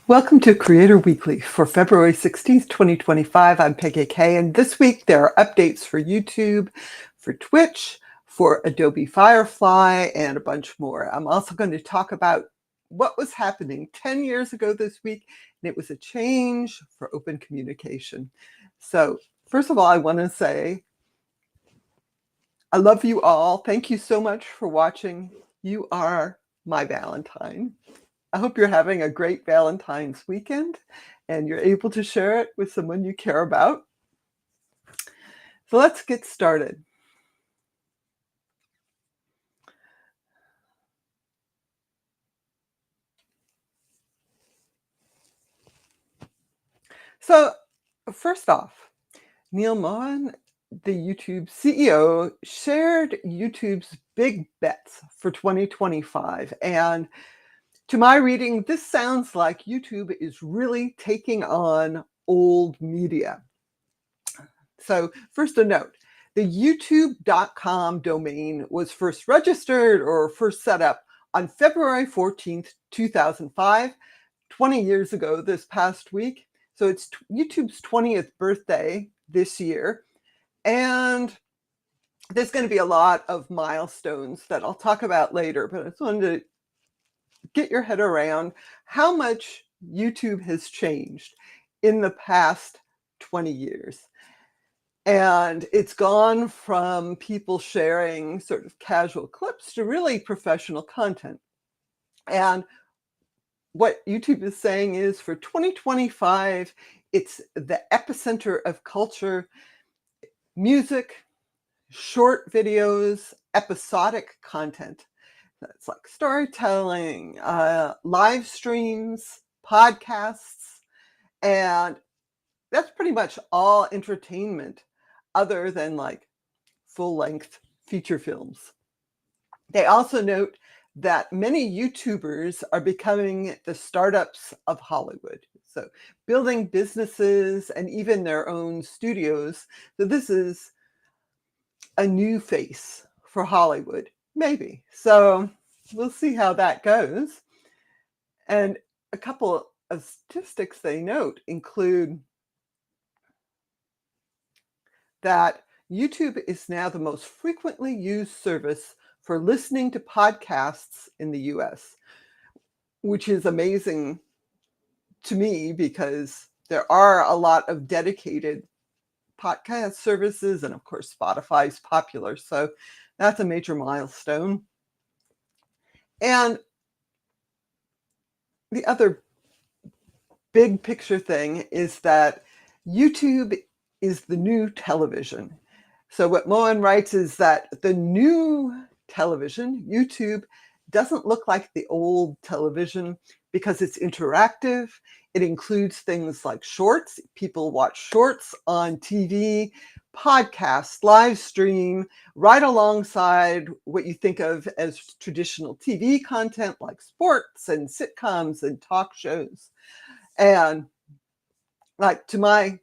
Welcome to Creator Weekly for February 16th, 2025. I'm Peggy Kay, and this week there are updates for YouTube, for Twitch, for Adobe Firefly, and a bunch more. I'm also going to talk about what was happening 10 years ago this week, and it was a change for open communication. So first of all, I want to say I love you all. Thank you so much for watching. You are my Valentine. I hope you're having a great Valentine's weekend and you're able to share it with someone you care about. So let's get started. So first off, Neil Mohan, the YouTube CEO, shared YouTube's big bets for 2025. And to my reading, this sounds like YouTube is really taking on old media. So first a note, the youtube.com domain was first registered or first set up on February 14th, 2005, 20 years ago this past week. So it's YouTube's 20th birthday this year. And there's going to be a lot of milestones that I'll talk about later, but I just wanted to get your head around how much YouTube has changed in the past 20 years. And it's gone from people sharing sort of casual clips to really professional content. And what YouTube is saying is for 2025, it's the epicenter of culture, music, short videos, episodic content. It's like storytelling, live streams, podcasts, and that's pretty much all entertainment other than like full-length feature films. They also note that many YouTubers are becoming the startups of Hollywood. So building businesses and even their own studios. So this is a new face for Hollywood, maybe. So we'll see how that goes. And a couple of statistics they note include that YouTube is now the most frequently used service for listening to podcasts in the US, which is amazing to me because there are a lot of dedicated podcast services, and of course Spotify is popular, so that's a major milestone. And the other big picture thing is that YouTube is the new television. So what Mohan writes is that the new television, YouTube, doesn't look like the old television because it's interactive. It includes things like shorts. People watch shorts on TV, podcasts, live stream, right alongside what you think of as traditional TV content like sports and sitcoms and talk shows. And like to my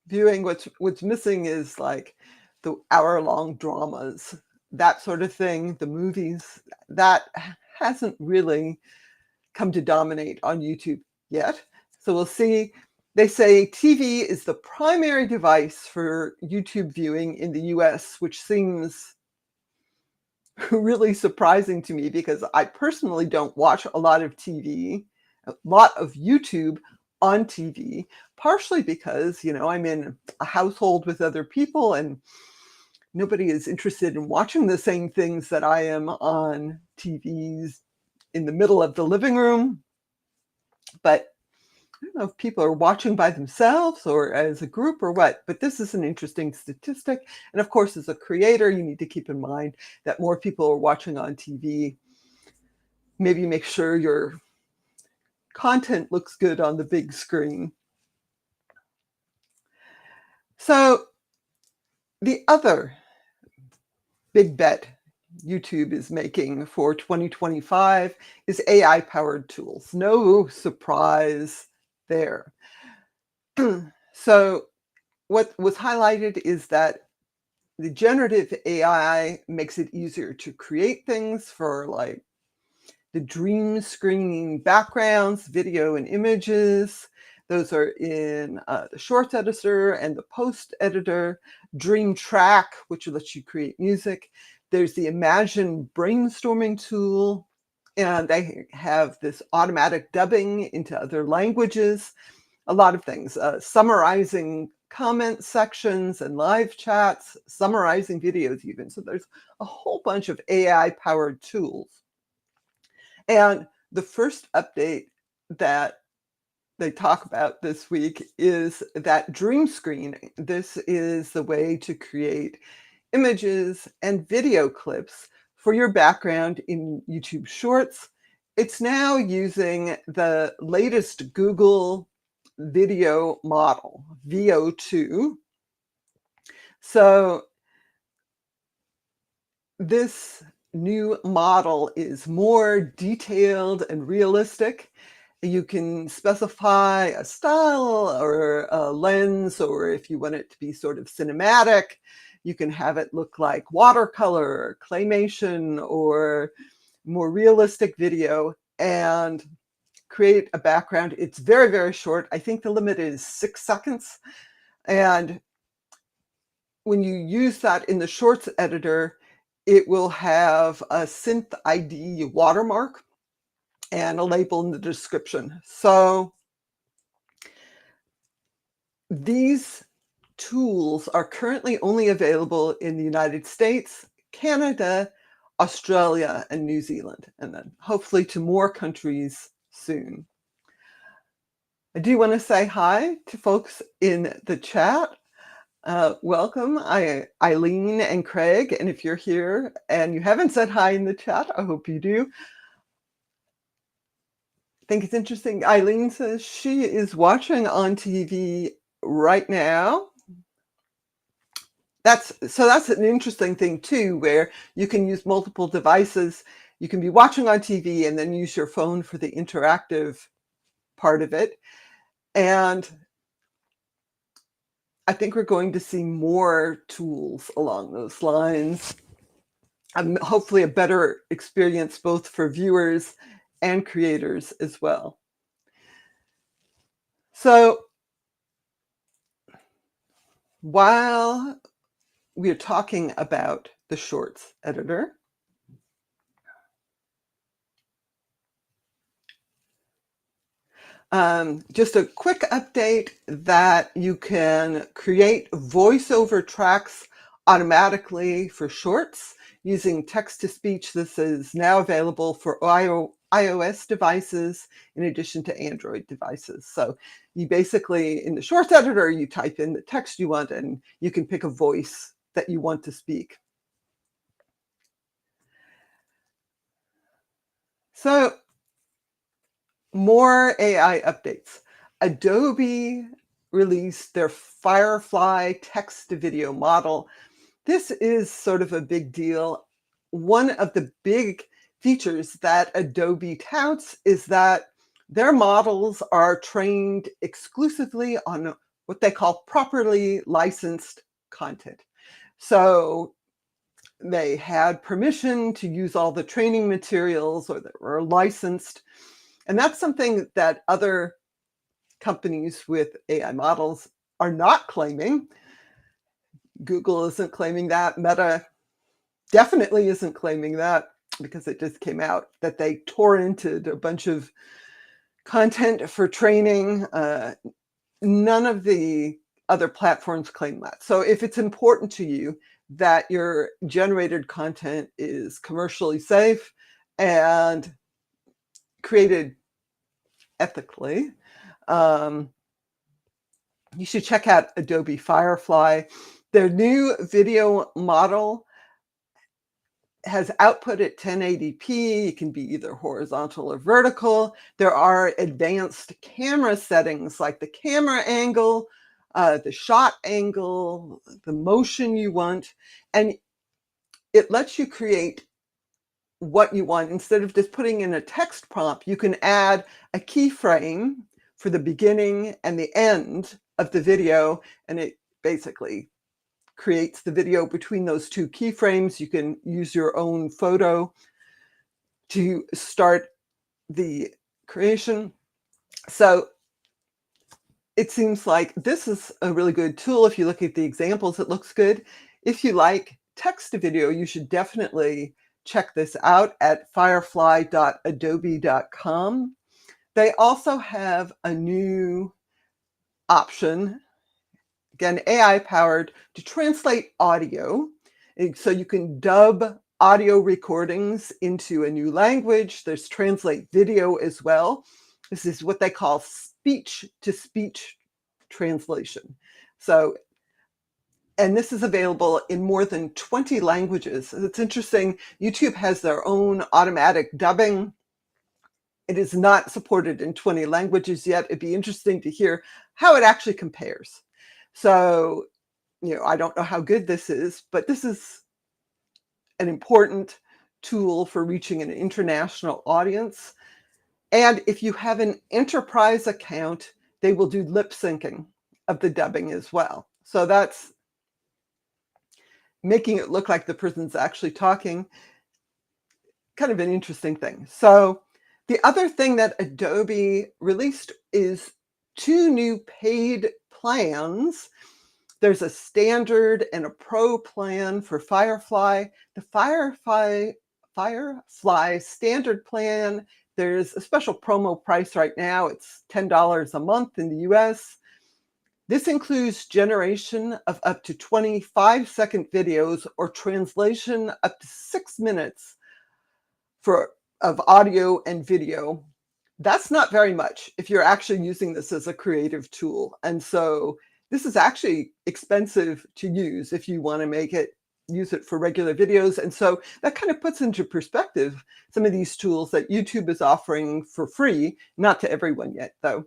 viewing, what's missing is like the hour-long dramas, that sort of thing, the movies. That hasn't really come to dominate on YouTube yet. So we'll see. They say TV is the primary device for YouTube viewing in the US, which seems really surprising to me because I personally don't watch a lot of TV, a lot of YouTube on TV, partially because, I'm in a household with other people and nobody is interested in watching the same things that I am on TVs in the middle of the living room. But I don't know if people are watching by themselves or as a group or what, but this is an interesting statistic. And of course, as a creator, you need to keep in mind that more people are watching on TV. Maybe make sure your content looks good on the big screen. So the other big bet YouTube is making for 2025 is AI-powered tools. No surprise there. So what was highlighted is that the generative AI makes it easier to create things for like the dream screening backgrounds, video and images. Those are in the Shorts editor and the Post editor. Dream Track, which lets you create music. There's the Imagine brainstorming tool, and they have this automatic dubbing into other languages. A lot of things, summarizing comment sections and live chats, summarizing videos even. So there's a whole bunch of AI-powered tools. And the first update that they talk about this week is that dream screening. This is the way to create images and video clips for your background in YouTube Shorts. It's now using the latest Google video model, VO2. So this new model is more detailed and realistic. You can specify a style or a lens, or if you want it to be sort of cinematic, you can have it look like watercolor or claymation or more realistic video and create a background. It's very, very short. I think the limit is 6 seconds. And when you use that in the Shorts editor, it will have a synth ID watermark and a label in the description. So these tools are currently only available in the United States, Canada, Australia, and New Zealand, and then hopefully to more countries soon. I do want to say hi to folks in the chat. Welcome, Eileen and Craig, and if you're here and you haven't said hi in the chat, I hope you do. I think it's interesting. Eileen says she is watching on TV right now. That's an interesting thing too, where you can use multiple devices. You can be watching on TV and then use your phone for the interactive part of it. And I think we're going to see more tools along those lines. Hopefully a better experience both for viewers and creators as well. So while we're talking about the Shorts editor, just a quick update that you can create voiceover tracks automatically for Shorts using text-to-speech. This is now available for iOS devices in addition to Android devices. So you basically, in the Shorts editor, you type in the text you want and you can pick a voice that you want to speak. So more AI updates. Adobe released their Firefly text-to-video model. This is sort of a big deal. One of the big features that Adobe touts is that their models are trained exclusively on what they call properly licensed content. So they had permission to use all the training materials or that were licensed. And that's something that other companies with AI models are not claiming. Google isn't claiming that. Meta definitely isn't claiming that because it just came out that they torrented a bunch of content for training. None of the other platforms claim that. So if it's important to you that your generated content is commercially safe and created ethically, you should check out Adobe Firefly. Their new video model has output at 1080p. It can be either horizontal or vertical. There are advanced camera settings like the camera angle, the shot angle, the motion you want, and it lets you create what you want. Instead of just putting in a text prompt, you can add a keyframe for the beginning and the end of the video, and it basically creates the video between those two keyframes. You can use your own photo to start the creation. So it seems like this is a really good tool. If you look at the examples, it looks good. If you like text to video, you should definitely check this out at firefly.adobe.com. They also have a new option, again, AI powered, to translate audio. So you can dub audio recordings into a new language. There's translate video as well. This is what they call speech to speech translation. So, and this is available in more than 20 languages. It's interesting. YouTube has their own automatic dubbing. It is not supported in 20 languages yet. It'd be interesting to hear how it actually compares. So, I don't know how good this is, but this is an important tool for reaching an international audience. And if you have an enterprise account, they will do lip syncing of the dubbing as well. So that's making it look like the person's actually talking. Kind of an interesting thing. So the other thing that Adobe released is 2 new paid plans. There's a standard and a pro plan for Firefly. The Firefly standard plan, there's a special promo price right now. It's $10 a month in the US. This includes generation of up to 25-second videos or translation up to 6 minutes of audio and video. That's not very much if you're actually using this as a creative tool. And so this is actually expensive to use if you want to use it for regular videos. And so that kind of puts into perspective some of these tools that YouTube is offering for free, not to everyone yet, though.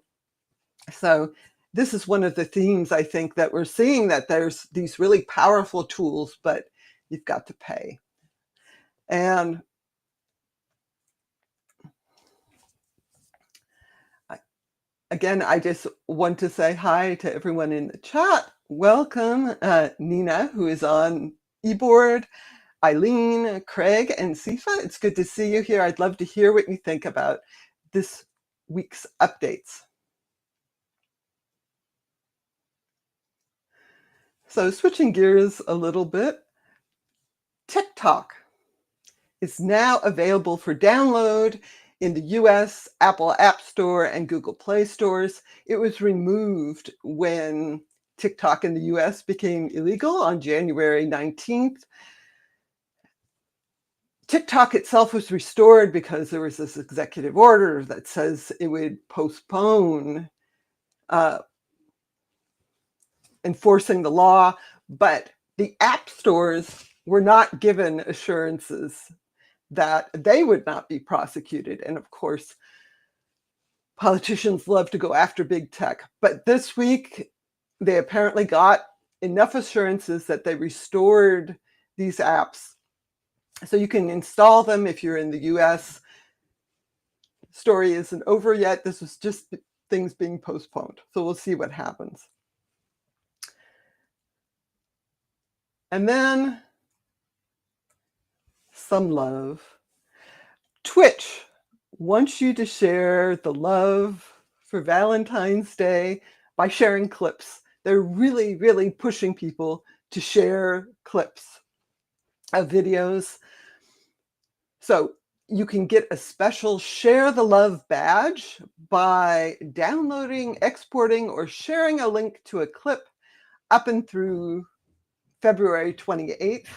So this is one of the themes, I think, that we're seeing, that there's these really powerful tools, but you've got to pay. And again, I just want to say hi to everyone in the chat. Welcome, Nina, who is on eBoard, Eileen, Craig, and Sifa. It's good to see you here. I'd love to hear what you think about this week's updates. So switching gears a little bit, TikTok is now available for download in the US Apple App Store and Google Play stores. It was removed when TikTok in the US became illegal on January 19th. TikTok itself was restored because there was this executive order that says it would postpone enforcing the law, but the app stores were not given assurances that they would not be prosecuted. And of course, politicians love to go after big tech. But this week, they apparently got enough assurances that they restored these apps. So you can install them if you're in the US. Story isn't over yet. This was just things being postponed. So we'll see what happens. And then some love. Twitch wants you to share the love for Valentine's Day by sharing clips. They're really, really pushing people to share clips of videos. So you can get a special Share the Love badge by downloading, exporting, or sharing a link to a clip up and through February 28th.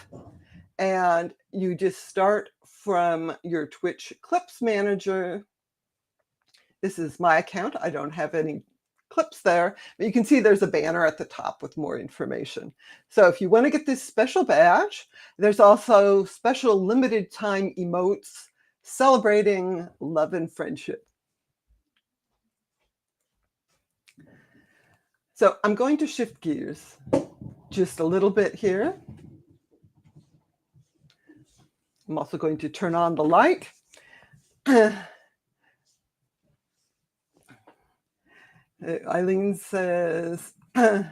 And you just start from your Twitch Clips Manager. This is my account. I don't have any clips there, but you can see there's a banner at the top with more information. So if you want to get this special badge, there's also special limited time emotes celebrating love and friendship. So I'm going to shift gears just a little bit here. I'm also going to turn on the light. Eileen says, I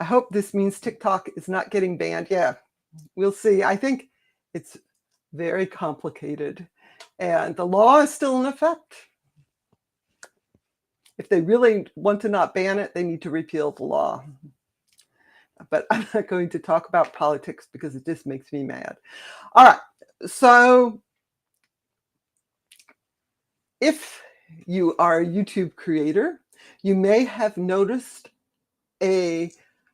hope this means TikTok is not getting banned. Yeah, we'll see. I think it's very complicated. And the law is still in effect. If they really want to not ban it, they need to repeal the law. But I'm not going to talk about politics because it just makes me mad. All right, so if you are a YouTube creator, you may have noticed a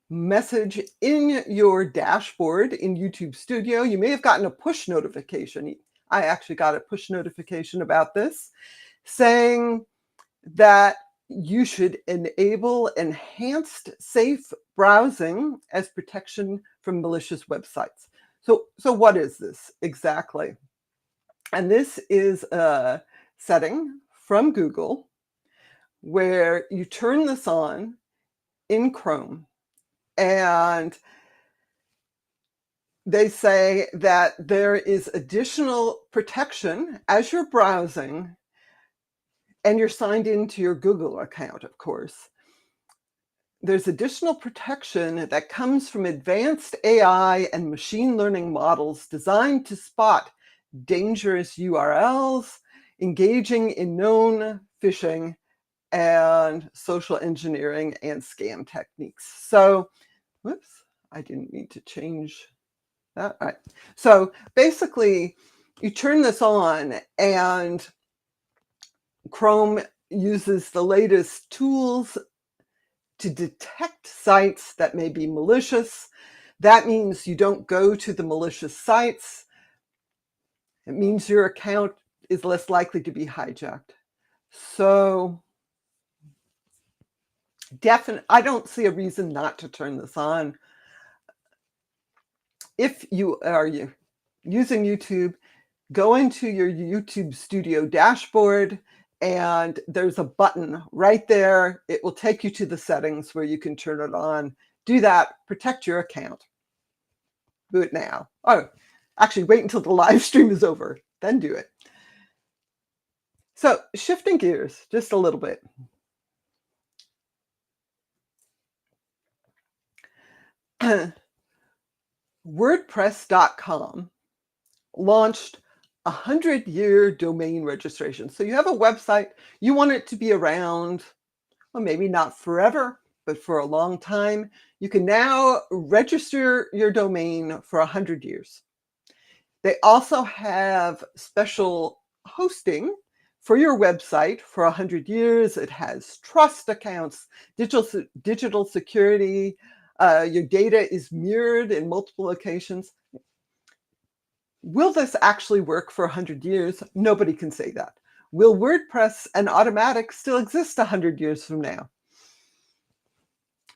message in your dashboard in YouTube Studio. You may have gotten a push notification. I actually got a push notification about this saying that you should enable enhanced safe browsing as protection from malicious websites. So what is this exactly? And this is a setting from Google where you turn this on in Chrome, and they say that there is additional protection as you're browsing and you're signed into your Google account, of course. There's additional protection that comes from advanced AI and machine learning models designed to spot dangerous URLs, engaging in known phishing and social engineering and scam techniques. So, whoops, I didn't need to change that. All right. So basically, you turn this on and Chrome uses the latest tools to detect sites that may be malicious. That means you don't go to the malicious sites. It means your account is less likely to be hijacked. So I don't see a reason not to turn this on. If you are using YouTube, go into your YouTube Studio dashboard, and there's a button right there. It will take you to the settings where you can turn it on. Do that, protect your account. Do it now. Oh, actually, wait until the live stream is over, then do it. So shifting gears just a little bit. WordPress.com launched 100-year domain registration. So you have a website, you want it to be around, well, maybe not forever, but for a long time. You can now register your domain for 100 years. They also have special hosting for your website for 100 years. It has trust accounts, digital security. Your data is mirrored in multiple locations. Will this actually work for 100 years? Nobody can say that. Will WordPress and Automatic still exist 100 years from now?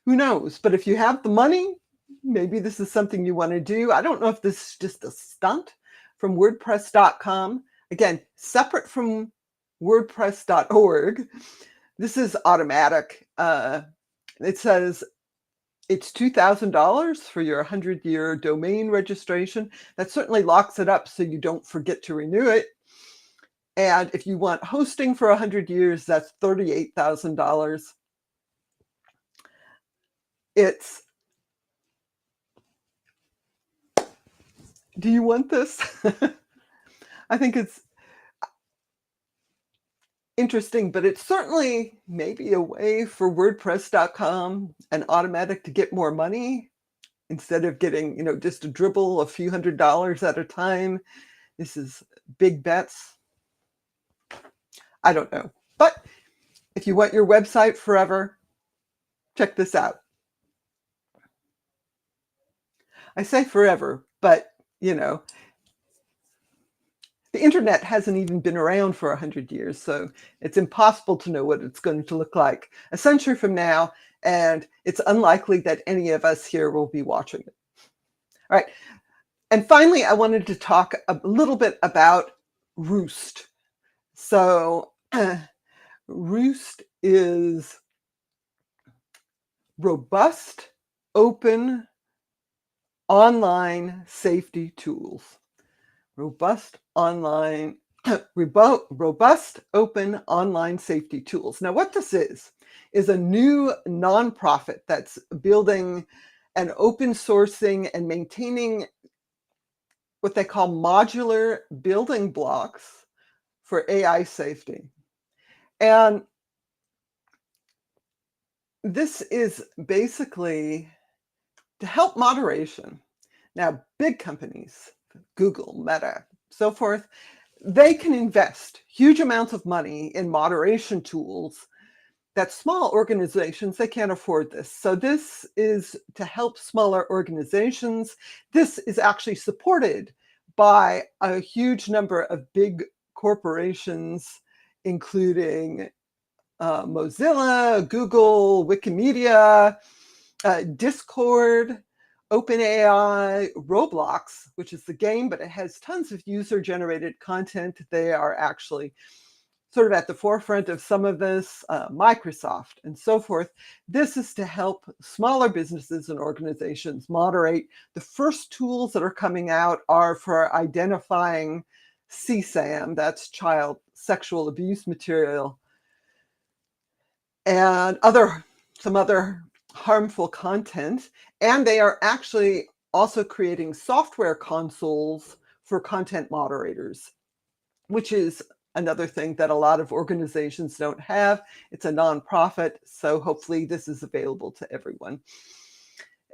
Who knows? But if you have the money, maybe this is something you want to do. I don't know if this is just a stunt from WordPress.com. Again, separate from WordPress.org. This is Automatic. It says it's $2,000 for your 100-year domain registration. That certainly locks it up so you don't forget to renew it. And if you want hosting for 100 years, that's $38,000. Do you want this? I think it's interesting, but it's certainly maybe a way for WordPress.com and Automatic to get more money instead of getting, just a dribble, a few $100s at a time. This is big bets. I don't know. But if you want your website forever, check this out. I say forever, but, the internet hasn't even been around for 100 years, so it's impossible to know what it's going to look like a century from now, and it's unlikely that any of us here will be watching it. All right. And finally, I wanted to talk a little bit about ROOST. So ROOST is robust, open, online safety tools. Robust, open, online safety tools. Now, what this is a new nonprofit that's building and open sourcing and maintaining what they call modular building blocks for AI safety. And this is basically to help moderation. Now, big companies, Google, Meta, so forth, they can invest huge amounts of money in moderation tools that small organizations, they can't afford this. So this is to help smaller organizations. This is actually supported by a huge number of big corporations, including Mozilla, Google, Wikimedia, Discord, OpenAI, Roblox, which is the game, but it has tons of user-generated content. They are actually sort of at the forefront of some of this, Microsoft and so forth. This is to help smaller businesses and organizations moderate. The first tools that are coming out are for identifying CSAM, that's child sexual abuse material, and some other harmful content. And they are actually also creating software consoles for content moderators, which is another thing that a lot of organizations don't have. It's a nonprofit, so hopefully this is available to everyone.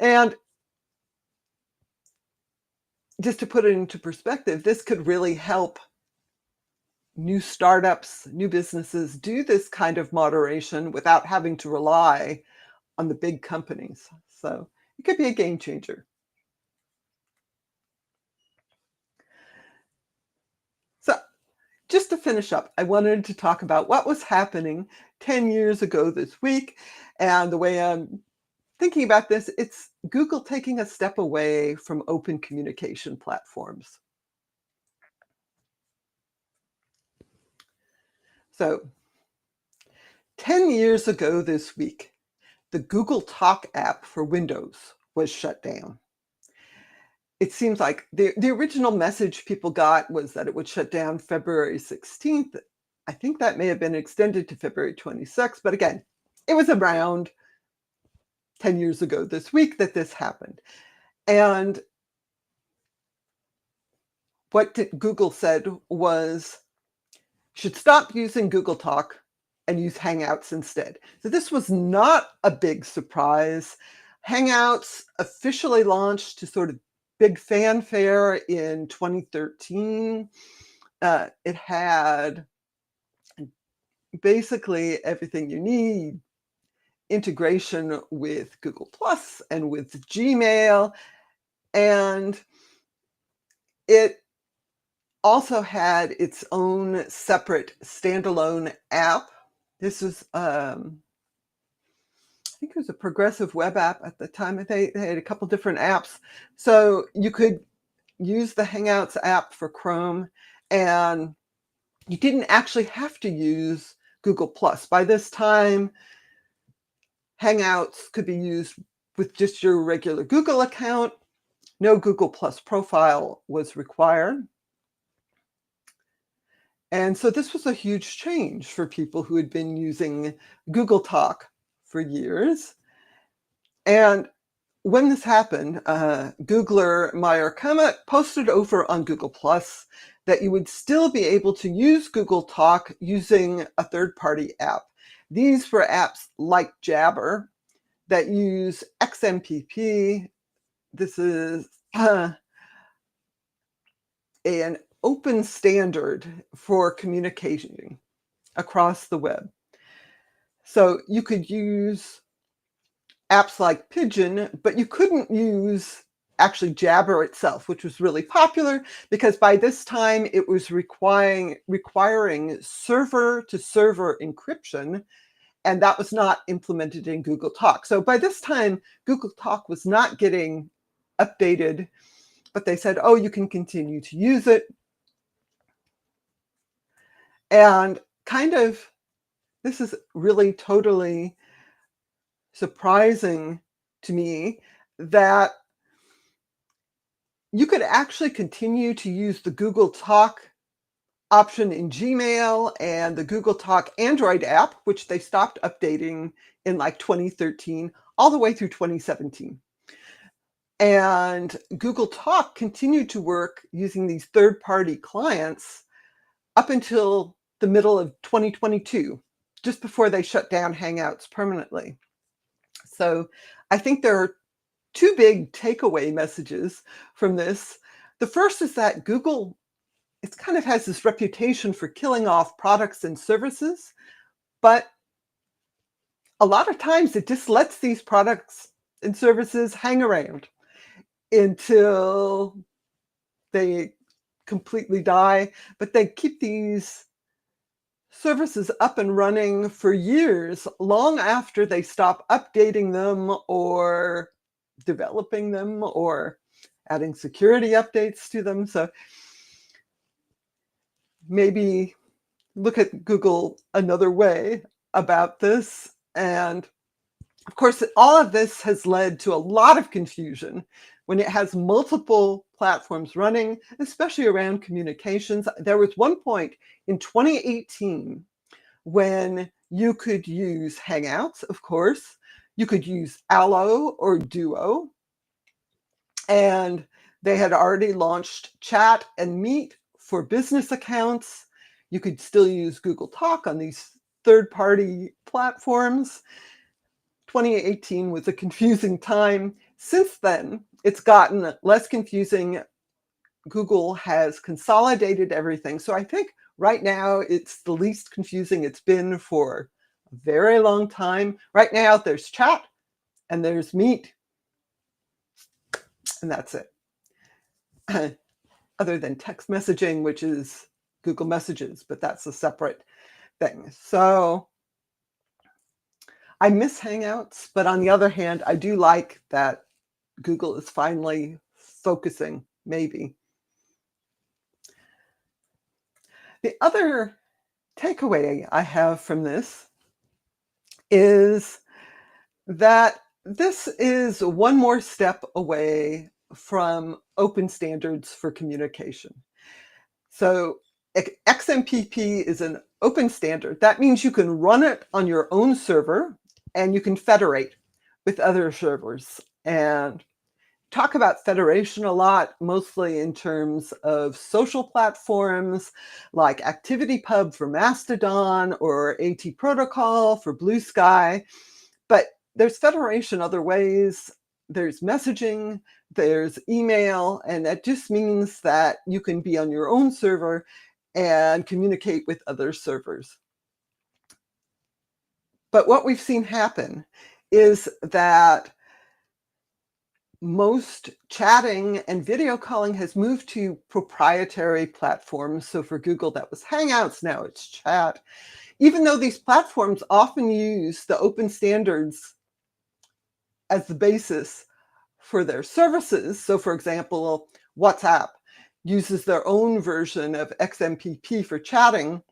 And just to put it into perspective, this could really help new startups, new businesses do this kind of moderation without having to rely on the big companies. So it could be a game changer. So just to finish up, I wanted to talk about what was happening 10 years ago this week. And the way I'm thinking about this, it's Google taking a step away from open communication platforms. So 10 years ago this week, the Google Talk app for Windows was shut down. It seems like the original message people got was that it would shut down February 16th. I think that may have been extended to February 26th, but again, it was around 10 years ago this week that this happened. And what Google said was, should stop using Google Talk and use Hangouts instead. So this was not a big surprise. Hangouts officially launched to sort of big fanfare in 2013. It had basically everything you need, integration with Google Plus and with Gmail, and it also had its own separate standalone app. This was, I think it was a progressive web app at the time. They had a couple different apps. So you could use the Hangouts app for Chrome, and you didn't actually have to use Google Plus. By this time, Hangouts could be used with just your regular Google account. No Google Plus profile was required. And so this was a huge change for people who had been using Google Talk for years. And when this happened, Googler Meyer Kamet posted over on Google Plus that you would still be able to use Google Talk using a third-party app. These were apps like Jabber that use XMPP. This is an open standard for communicating across the web. So you could use apps like Pigeon, but you couldn't use actually Jabber itself, which was really popular because by this time it was requiring server-to-server encryption, and that was not implemented in Google Talk. So by this time, Google Talk was not getting updated, but they said, oh, you can continue to use it. And kind of, this is really totally surprising to me that you could actually continue to use the Google Talk option in Gmail and the Google Talk Android app, which they stopped updating in like 2013, all the way through 2017. And Google Talk continued to work using these third-party clients up until the middle of 2022, just before they shut down Hangouts permanently. So I think there are two big takeaway messages from this. The first is that Google, it kind of has this reputation for killing off products and services, but a lot of times it just lets these products and services hang around until they completely die, but they keep these services up and running for years, long after they stop updating them or developing them or adding security updates to them. So maybe look at Google another way about this. And of course, all of this has led to a lot of confusion when it has multiple platforms running, especially around communications. There was one point in 2018 when you could use Hangouts, of course. You could use Allo or Duo. And they had already launched Chat and Meet for business accounts. You could still use Google Talk on these third-party platforms. 2018 was a confusing time. Since then, it's gotten less confusing. Google has consolidated everything. So I think right now it's the least confusing it's been for a very long time. Right now there's Chat and there's Meet, and that's it. Other than text messaging, which is Google Messages, but that's a separate thing. So I miss Hangouts, but on the other hand, I do like that Google is finally focusing, maybe. The other takeaway I have from this is that this is one more step away from open standards for communication. So XMPP is an open standard. That means you can run it on your own server and you can federate with other servers. And talk about federation a lot, mostly in terms of social platforms like ActivityPub for Mastodon or AT Protocol for Blue Sky. But there's federation other ways. There's messaging, there's email, and that just means that you can be on your own server and communicate with other servers. But what we've seen happen is that most chatting and video calling has moved to proprietary platforms. So for Google, that was Hangouts, now it's Chat. Even though these platforms often use the open standards as the basis for their services. So for example, WhatsApp uses their own version of XMPP for chatting,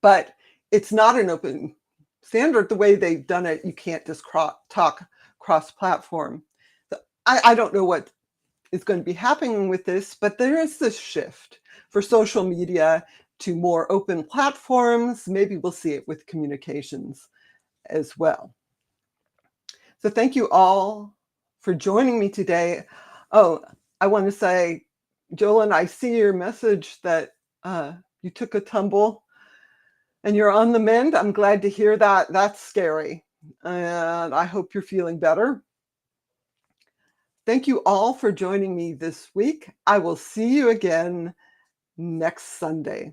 but it's not an open standard. The way they've done it, you can't just talk cross-platform. I don't know what is going to be happening with this, but there is this shift for social media to more open platforms. Maybe we'll see it with communications as well. So thank you all for joining me today. Oh, I want to say, Jolyn, I see your message that you took a tumble and you're on the mend. I'm glad to hear that. That's scary. And I hope you're feeling better. Thank you all for joining me this week. I will see you again next Sunday.